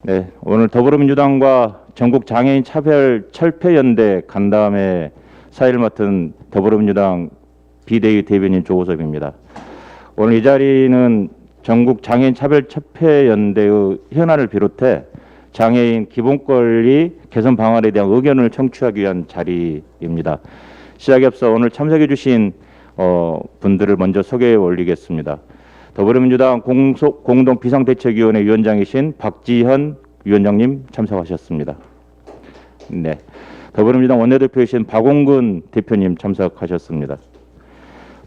네, 오늘 더불어민주당과 전국장애인 차별철폐연대 간담회 사회를 맡은 더불어민주당 비대위 대변인 조호섭입니다. 오늘 이 자리는 전국장애인 차별철폐연대의 현안을 비롯해 장애인 기본권리 개선 방안에 대한 의견을 청취하기 위한 자리입니다. 시작에 앞서 오늘 참석해 주신 분들을 먼저 소개해 올리겠습니다. 더불어민주당 공동 비상대책위원회 위원장이신 박지현 위원장님 참석하셨습니다. 네, 더불어민주당 원내대표이신 박홍근 대표님 참석하셨습니다.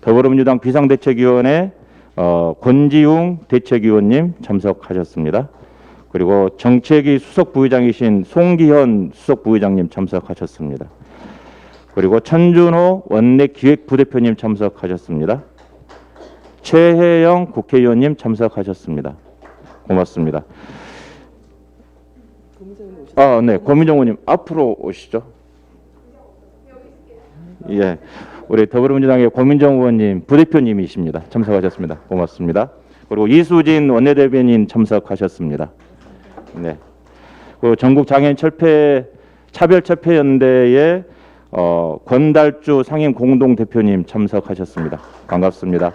더불어민주당 비상대책위원회 권지웅 대책위원님 참석하셨습니다. 그리고 정책위 수석부의장이신 송기현 수석부의장님 참석하셨습니다. 그리고 천준호 원내기획부대표님 참석하셨습니다. 최혜영 국회의원님 참석하셨습니다. 고맙습니다. 네, 고민정 의원님 앞으로 오시죠. 예, 우리 더불어민주당의 고민정 의원님 부대표님이십니다. 참석하셨습니다. 고맙습니다. 그리고 이수진 원내대변인 참석하셨습니다. 네, 그리고 전국장애인 차별철폐연대의 권달주 상임 공동대표님 참석하셨습니다. 반갑습니다.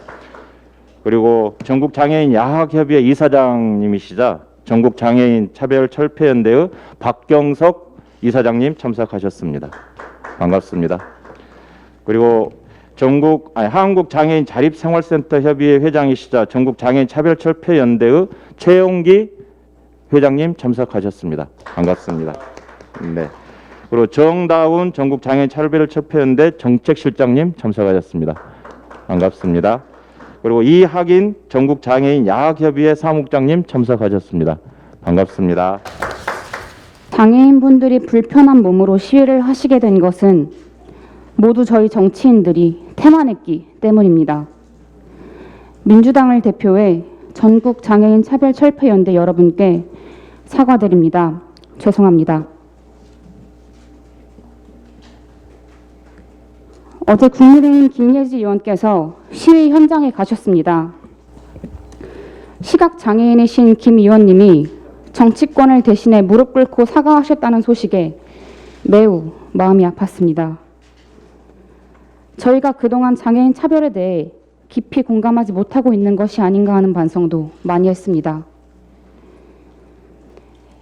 그리고 전국장애인 야학협의회 이사장님이시자 전국장애인 차별철폐연대의 박경석 이사장님 참석하셨습니다. 반갑습니다. 그리고 한국장애인 자립생활센터 협의회 회장이시자 전국장애인 차별철폐연대의 최용기 회장님 참석하셨습니다. 반갑습니다. 네. 그리고 정다운 전국장애인 차별철폐연대 정책실장님 참석하셨습니다. 반갑습니다. 그리고 이학인 전국장애인 야학협의회 사무국장님 참석하셨습니다. 반갑습니다. 장애인분들이 불편한 몸으로 시위를 하시게 된 것은 모두 저희 정치인들이 태만했기 때문입니다. 민주당을 대표해 전국장애인 차별철폐연대 여러분께 사과드립니다. 죄송합니다. 어제 국민의힘 김예지 의원께서 시위 현장에 가셨습니다. 시각장애인이신 김 의원님이 정치권을 대신해 무릎 꿇고 사과하셨다는 소식에 매우 마음이 아팠습니다. 저희가 그동안 장애인 차별에 대해 깊이 공감하지 못하고 있는 것이 아닌가 하는 반성도 많이 했습니다.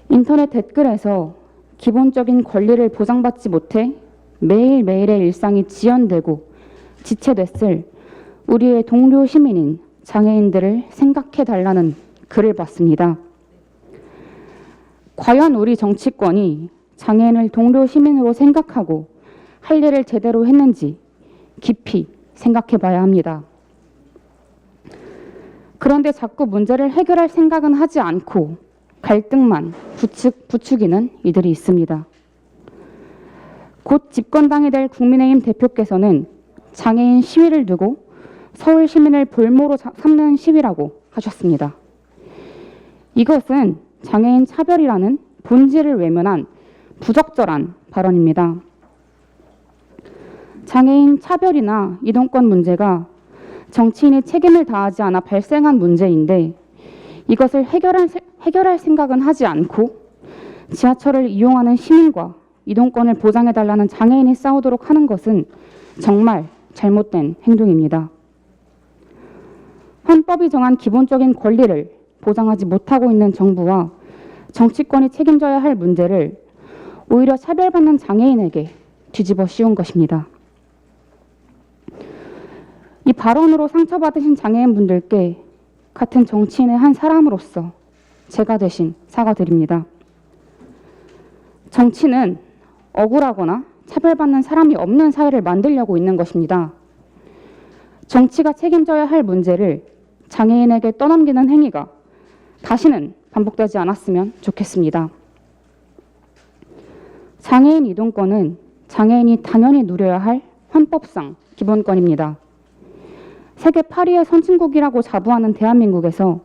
인터넷 댓글에서 기본적인 권리를 보장받지 못해 매일매일의 일상이 지연되고 지체됐을 우리의 동료 시민인 장애인들을 생각해달라는 글을 봤습니다. 과연 우리 정치권이 장애인을 동료 시민으로 생각하고 할 일을 제대로 했는지 깊이 생각해봐야 합니다. 그런데 자꾸 문제를 해결할 생각은 하지 않고 갈등만 부추기는 이들이 있습니다. 곧 집권당이 될 국민의힘 대표께서는 장애인 시위를 두고 서울 시민을 볼모로 삼는 시위라고 하셨습니다. 이것은 장애인 차별이라는 본질을 외면한 부적절한 발언입니다. 장애인 차별이나 이동권 문제가 정치인이 책임을 다하지 않아 발생한 문제인데 이것을 해결할 생각은 하지 않고 지하철을 이용하는 시민과 이동권을 보장해달라는 장애인이 싸우도록 하는 것은 정말 잘못된 행동입니다. 헌법이 정한 기본적인 권리를 보장하지 못하고 있는 정부와 정치권이 책임져야 할 문제를 오히려 차별받는 장애인에게 뒤집어 씌운 것입니다. 이 발언으로 상처받으신 장애인분들께 같은 정치인의 한 사람으로서 제가 대신 사과드립니다. 정치는 억울하거나 차별받는 사람이 없는 사회를 만들려고 있는 것입니다. 정치가 책임져야 할 문제를 장애인에게 떠넘기는 행위가 다시는 반복되지 않았으면 좋겠습니다. 장애인 이동권은 장애인이 당연히 누려야 할 헌법상 기본권입니다. 세계 8위의 선진국이라고 자부하는 대한민국에서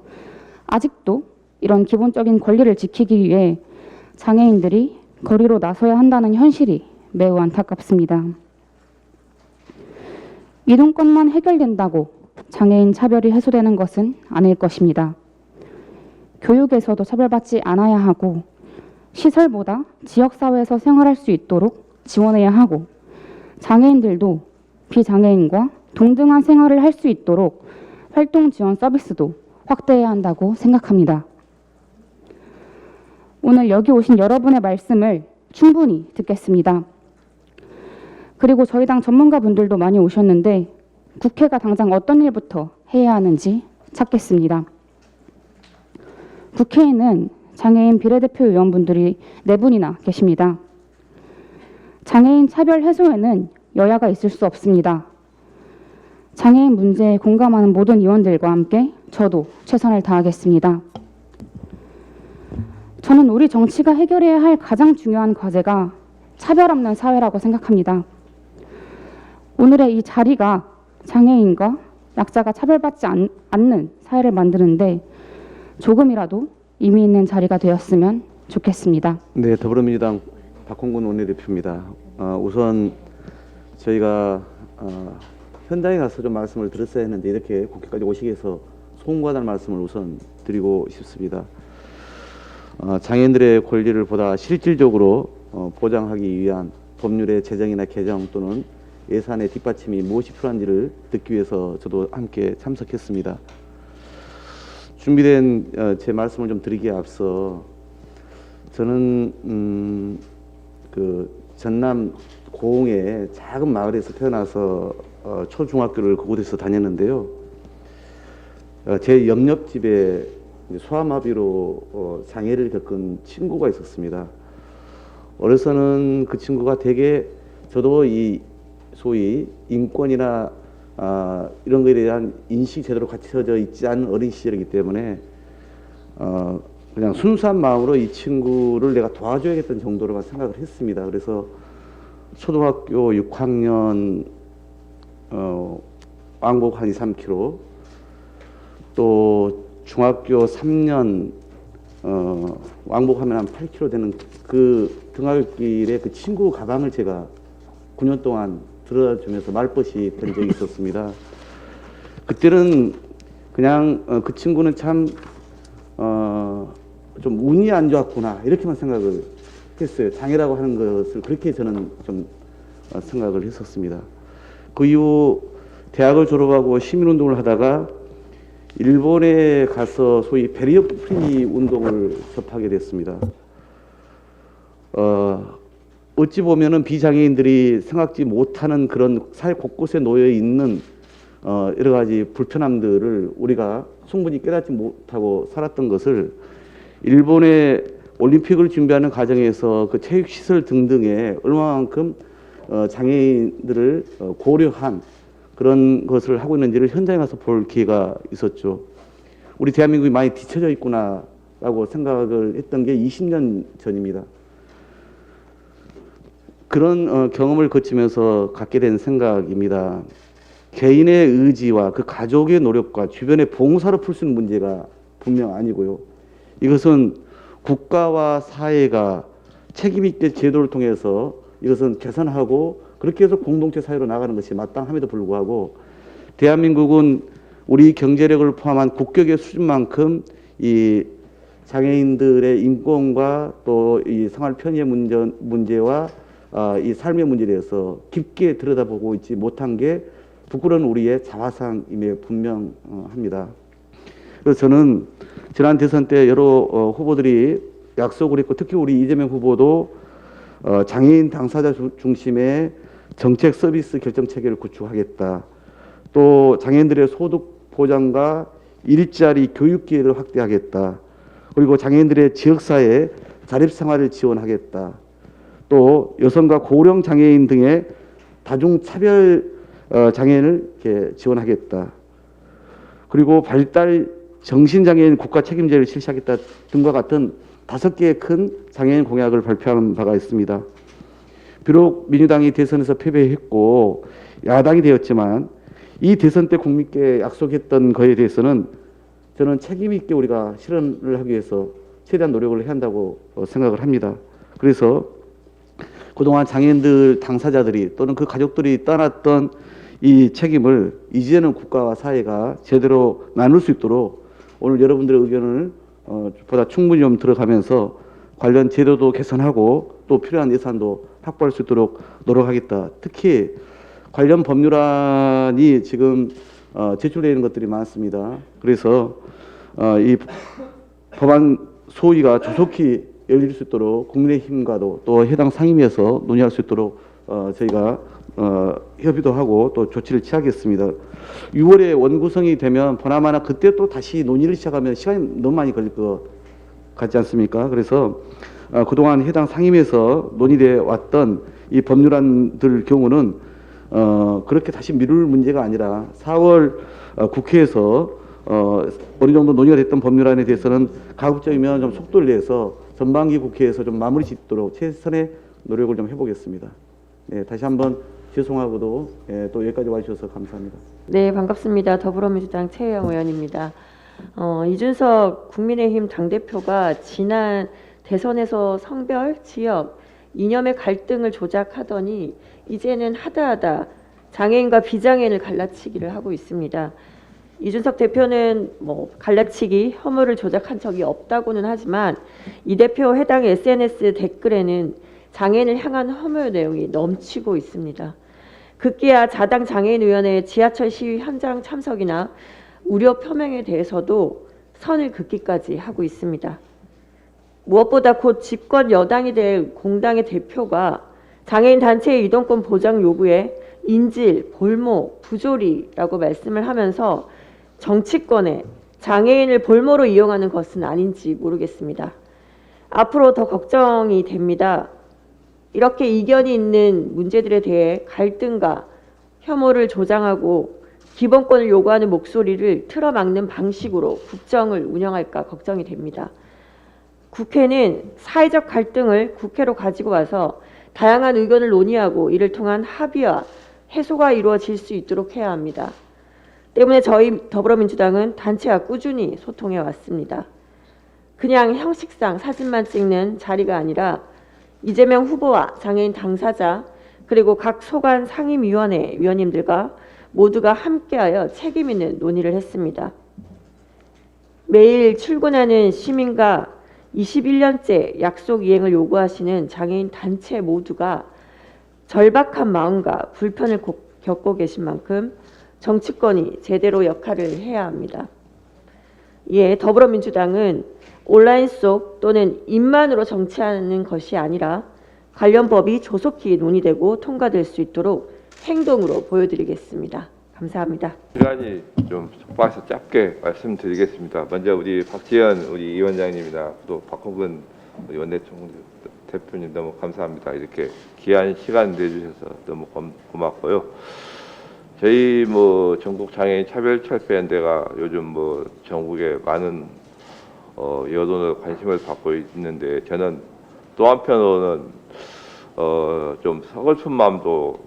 아직도 이런 기본적인 권리를 지키기 위해 장애인들이 거리로 나서야 한다는 현실이 매우 안타깝습니다. 이동권만 해결된다고 장애인 차별이 해소되는 것은 아닐 것입니다. 교육에서도 차별받지 않아야 하고 시설보다 지역사회에서 생활할 수 있도록 지원해야 하고 장애인들도 비장애인과 동등한 생활을 할 수 있도록 활동 지원 서비스도 확대해야 한다고 생각합니다. 오늘 여기 오신 여러분의 말씀을 충분히 듣겠습니다. 그리고 저희 당 전문가분들도 많이 오셨는데 국회가 당장 어떤 일부터 해야 하는지 찾겠습니다. 국회에는 장애인 비례대표 의원분들이 4분이나 계십니다. 장애인 차별 해소에는 여야가 있을 수 없습니다. 장애인 문제에 공감하는 모든 의원들과 함께 저도 최선을 다하겠습니다. 저는 우리 정치가 해결해야 할 가장 중요한 과제가 차별 없는 사회라고 생각합니다. 오늘의 이 자리가 장애인과 약자가 차별받지 않는 사회를 만드는데 조금이라도 의미 있는 자리가 되었으면 좋겠습니다. 네, 더불어민주당 박홍근 원내대표입니다. 우선 저희가 현장에 가서 좀 말씀을 드렸어야 했는데 이렇게 국회까지 오시게 해서 송구하다는 말씀을 우선 드리고 싶습니다. 장애인들의 권리를 보다 실질적으로 보장하기 위한 법률의 제정이나 개정 또는 예산의 뒷받침이 무엇이 필요한지를 듣기 위해서 저도 함께 참석했습니다. 준비된 제 말씀을 좀 드리기에 앞서 저는 그 전남 고흥의 작은 마을에서 태어나서 초중학교를 그곳에서 다녔는데요. 제 옆집에 소아마비로 장애를 겪은 친구가 있었습니다. 어려서는 그 친구가 되게 저도 이 소위 인권이나 이런 것에 대한 인식이 제대로 갖춰져 있지 않은 어린 시절이기 때문에 그냥 순수한 마음으로 이 친구를 내가 도와줘야겠다는 정도로만 생각을 했습니다. 그래서 초등학교 6학년 왕복 한 2, 3km 또 중학교 3년 왕복하면 한 8km 되는 그 등하굣길에 그 친구 가방을 제가 9년 동안 들어주면서 말벗이 된 적이 있었습니다. 그때는 그냥 그 친구는 참 좀 운이 안 좋았구나 이렇게만 생각을 했어요. 장애라고 하는 것을 그렇게 저는 좀 생각을 했었습니다. 그 이후 대학을 졸업하고 시민운동을 하다가 일본에 가서 소위 베리어 프리 운동을 접하게 됐습니다. 어찌 보면은 비장애인들이 생각지 못하는 그런 사회 곳곳에 놓여 있는 여러 가지 불편함들을 우리가 충분히 깨닫지 못하고 살았던 것을 일본의 올림픽을 준비하는 과정에서 그 체육시설 등등에 얼마만큼 장애인들을 고려한 그런 것을 하고 있는지를 현장에 가서 볼 기회가 있었죠. 우리 대한민국이 많이 뒤처져 있구나라고 생각을 했던 게 20년 전입니다. 그런 경험을 거치면서 갖게 된 생각입니다. 개인의 의지와 그 가족의 노력과 주변의 봉사로 풀 수 있는 문제가 분명 아니고요. 이것은 국가와 사회가 책임 있게 제도를 통해서 이것은 개선하고 그렇게 해서 공동체 사회로 나가는 것이 마땅함에도 불구하고 대한민국은 우리 경제력을 포함한 국격의 수준만큼 이 장애인들의 인권과 또 이 생활 편의의 문제와 이 삶의 문제에 대해서 깊게 들여다보고 있지 못한 게 부끄러운 우리의 자화상임에 분명합니다. 그래서 저는 지난 대선 때 여러 후보들이 약속을 했고 특히 우리 이재명 후보도 장애인 당사자 중심의 정책 서비스 결정 체계를 구축하겠다. 또 장애인들의 소득 보장과 일자리 교육 기회를 확대하겠다. 그리고 장애인들의 지역사회 자립생활을 지원하겠다. 또 여성과 고령 장애인 등의 다중차별 장애인을 이렇게 지원하겠다. 그리고 발달 정신장애인 국가 책임제를 실시하겠다 등과 같은 5개의 큰 장애인 공약을 발표한 바가 있습니다. 비록 민주당이 대선에서 패배했고 야당이 되었지만 이 대선 때 국민께 약속했던 것에 대해서는 저는 책임 있게 우리가 실현을 하기 위해서 최대한 노력을 해야 한다고 생각을 합니다. 그래서 그동안 장애인들 당사자들이 또는 그 가족들이 떠났던 이 책임을 이제는 국가와 사회가 제대로 나눌 수 있도록 오늘 여러분들의 의견을 보다 충분히 좀 들어가면서 관련 제도도 개선하고 또 필요한 예산도 확보할 수 있도록 노력하겠다. 특히 관련 법률안이 지금 제출되어 있는 것들이 많습니다. 그래서 이 법안 소위가 조속히 열릴 수 있도록 국민의힘과도 또 해당 상임위에서 논의할 수 있도록 저희가 협의도 하고 또 조치를 취하겠습니다. 6월에 원구성이 되면 보나마나 그때 또 다시 논의를 시작하면 시간이 너무 많이 걸릴 것 같지 않습니까? 그래서 그동안 해당 상임위에서 논의되어 왔던 이 법률안들 경우는 그렇게 다시 미룰 문제가 아니라 4월 국회에서 어느 정도 논의가 됐던 법률안에 대해서는 가급적이면 좀 속도를 내서 전반기 국회에서 좀 마무리 짓도록 최선의 노력을 좀 해보겠습니다. 네, 다시 한번 죄송하고도 또 여기까지 와주셔서 감사합니다. 네, 반갑습니다. 더불어민주당 최혜영 의원입니다. 이준석 국민의힘 당대표가 지난 대선에서 성별, 지역, 이념의 갈등을 조작하더니 이제는 하다하다 장애인과 비장애인을 갈라치기를 하고 있습니다. 이준석 대표는 갈라치기, 혐오를 조작한 적이 없다고는 하지만 이 대표 해당 SNS 댓글에는 장애인을 향한 혐오 내용이 넘치고 있습니다. 급기야 자당 장애인위원회 지하철 시위 현장 참석이나 우려 표명에 대해서도 선을 긋기까지 하고 있습니다. 무엇보다 곧 집권 여당이 될 공당의 대표가 장애인 단체의 이동권 보장 요구에 인질, 볼모, 부조리라고 말씀을 하면서 정치권에 장애인을 볼모로 이용하는 것은 아닌지 모르겠습니다. 앞으로 더 걱정이 됩니다. 이렇게 이견이 있는 문제들에 대해 갈등과 혐오를 조장하고 기본권을 요구하는 목소리를 틀어막는 방식으로 국정을 운영할까 걱정이 됩니다. 국회는 사회적 갈등을 국회로 가지고 와서 다양한 의견을 논의하고 이를 통한 합의와 해소가 이루어질 수 있도록 해야 합니다. 때문에 저희 더불어민주당은 단체와 꾸준히 소통해 왔습니다. 그냥 형식상 사진만 찍는 자리가 아니라 이재명 후보와 장애인 당사자 그리고 각 소관 상임위원회 위원님들과 모두가 함께하여 책임 있는 논의를 했습니다. 매일 출근하는 시민과 21년째 약속 이행을 요구하시는 장애인 단체 모두가 절박한 마음과 불편을 겪고 계신 만큼 정치권이 제대로 역할을 해야 합니다. 이에 더불어민주당은 온라인 속 또는 입만으로 정치하는 것이 아니라 관련 법이 조속히 논의되고 통과될 수 있도록 행동으로 보여드리겠습니다. 감사합니다. 시간이 좀 촉박해서 짧게 말씀드리겠습니다. 먼저 우리 박지현 우리 위원장님이나 또 박홍근 원내총 대표님 너무 감사합니다. 이렇게 귀한 시간 내주셔서 너무 고맙고요. 저희 전국 장애인 차별철폐연대가 요즘 전국에 많은 여론을 관심을 받고 있는데 저는 또 한편으로는 좀 서글픈 마음도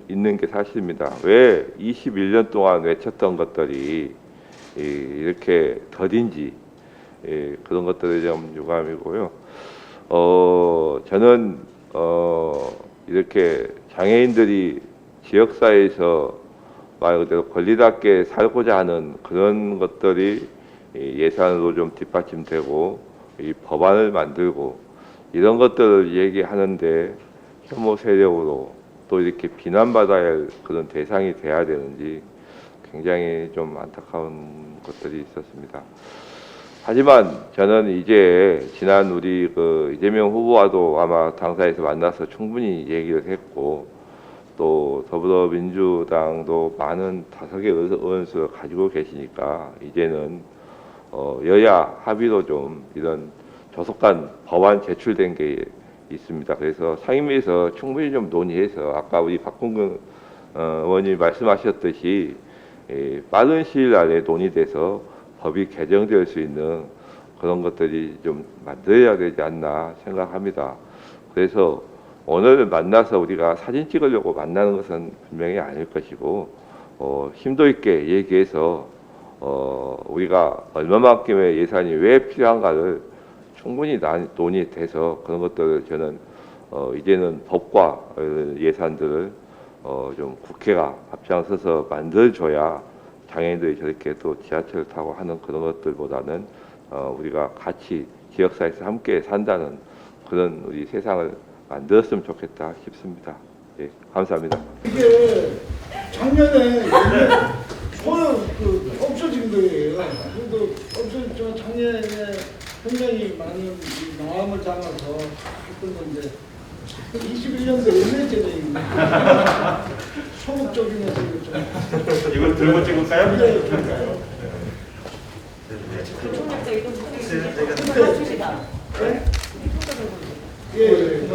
있는 게 사실입니다. 왜 21년 동안 외쳤던 것들이 이렇게 더딘지 그런 것들에 좀 유감이고요. 저는 이렇게 장애인들이 지역사회에서 말 그대로 권리답게 살고자 하는 그런 것들이 예산으로 좀 뒷받침되고 이 법안을 만들고 이런 것들을 얘기하는데 혐오 세력으로 또 이렇게 비난받아야 할 그런 대상이 돼야 되는지 굉장히 좀 안타까운 것들이 있었습니다. 하지만 저는 이제 지난 우리 이재명 후보와도 아마 당사에서 만나서 충분히 얘기를 했고 또 더불어민주당도 많은 다석의 의원수를 가지고 계시니까 이제는 여야 합의로 좀 이런 조속한 법안 제출된 게 있습니다. 그래서 상임위에서 충분히 좀 논의해서 아까 우리 박홍근 의원님 말씀하셨듯이 빠른 시일 안에 논의돼서 법이 개정될 수 있는 그런 것들이 좀 만들어야 되지 않나 생각합니다. 그래서 오늘 만나서 우리가 사진 찍으려고 만나는 것은 분명히 아닐 것이고 심도 있게 얘기해서 우리가 얼마만큼의 예산이 왜 필요한가를 충분히 논의돼서 그런 것들을 저는 이제는 법과 예산들을 좀 국회가 앞장서서 만들어줘야 장애인들이 저렇게 또 지하철을 타고 하는 그런 것들보다는 우리가 같이 지역사회에서 함께 산다는 그런 우리 세상을 만들었으면 좋겠다 싶습니다. 예, 감사합니다. 이게 작년에 없어진 거예요. 그래도 없어졌지만 작년에 굉장히 많은 이 마음을 담아서 했던 건데 21년도 은혜 제도입니다. 소극적이면서 좀 이걸 들고 찍을까요? 예,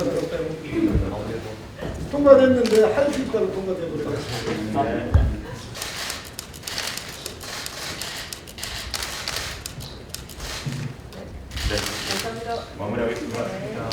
통과됐는데 할 수 있다고 통과돼 버렸어요. 마무리하겠습니다.